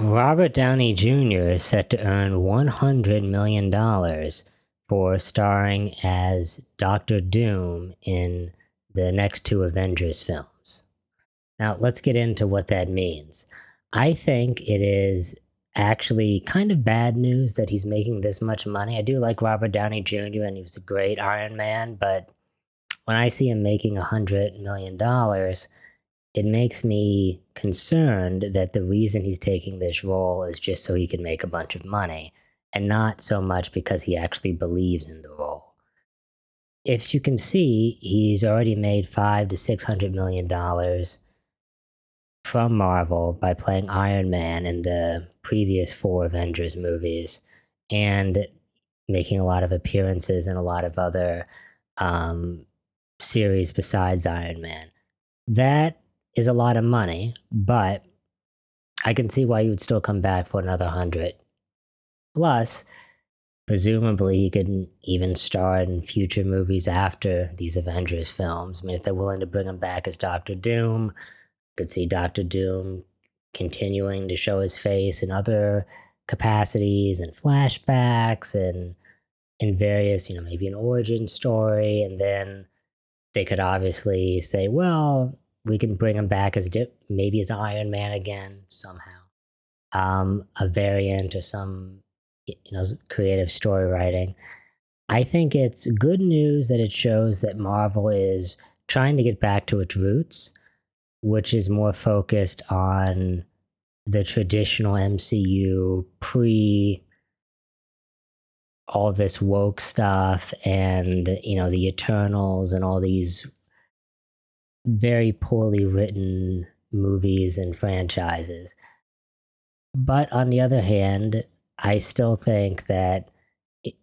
Robert Downey Jr. is set to earn $100 million for starring as Doctor Doom in the next two Avengers films. Now, let's get into what that means. I think it is actually kind of bad news that he's making this much money. I do like Robert Downey Jr., and he was a great Iron Man, but when I see him making $100 million, it makes me concerned that the reason he's taking this role is just so he can make a bunch of money and not so much because he actually believes in the role. If you can see, he's already made 5 to 600 million dollars from Marvel by playing Iron Man in the previous four Avengers movies and making a lot of appearances in a lot of other um, series besides Iron Man. That is a lot of money, but I can see why you would still come back for another 100. Plus, presumably he could even star in future movies after these Avengers films. I mean, if they're willing to bring him back as Doctor Doom, could see Doctor Doom continuing to show his face in other capacities and flashbacks and in various, maybe an origin story, and then they could obviously say, well, we can bring him back as maybe as Iron Man again somehow, a variant or some creative story writing. I think it's good news that it shows that Marvel is trying to get back to its roots, which is more focused on the traditional MCU pre all this woke stuff and the Eternals and all these very poorly written movies and franchises. But on the other hand, I still think that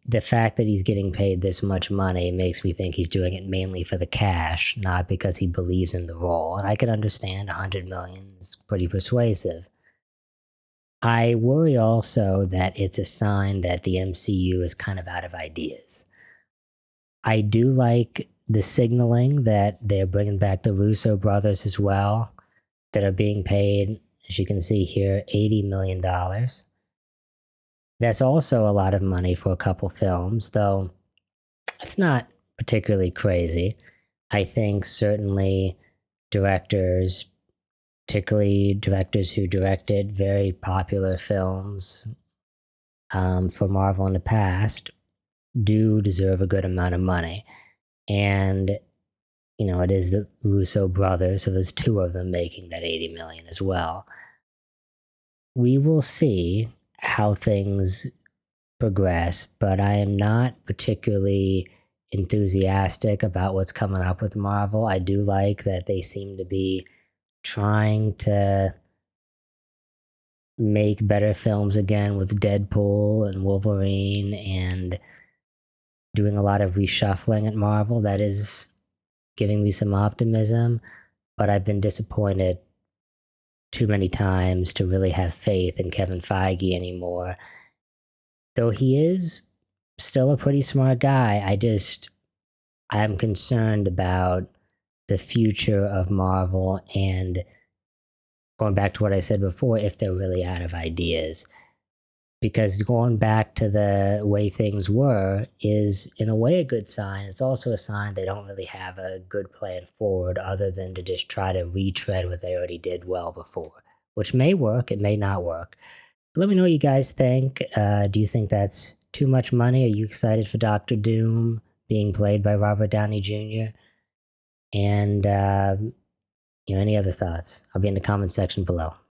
the fact that he's getting paid this much money makes me think he's doing it mainly for the cash, not because he believes in the role. And I can understand 100 million is pretty persuasive. I worry also that it's a sign that the MCU is kind of out of ideas. I do like the signaling that they're bringing back the Russo brothers as well, that are being paid, as you can see here, $80 million. That's also a lot of money for a couple films, though it's not particularly crazy. I think certainly directors, particularly directors who directed very popular films for Marvel in the past, do deserve a good amount of money. And it is the Russo brothers, so there's two of them making that 80 million as well. We will see how things progress, but I am not particularly enthusiastic about what's coming up with Marvel. I do like that they seem to be trying to make better films again with Deadpool and Wolverine and doing a lot of reshuffling at Marvel. That is giving me some optimism, but I've been disappointed too many times to really have faith in Kevin Feige anymore. Though he is still a pretty smart guy, I'm concerned about the future of Marvel and going back to what I said before, if they're really out of ideas. Because going back to the way things were is, in a way, a good sign. It's also a sign they don't really have a good plan forward other than to just try to retread what they already did well before, which may work, it may not work. Let me know what you guys think. Do you think that's too much money? Are you excited for Doctor Doom being played by Robert Downey Jr.? And, any other thoughts? I'll be in the comment section below.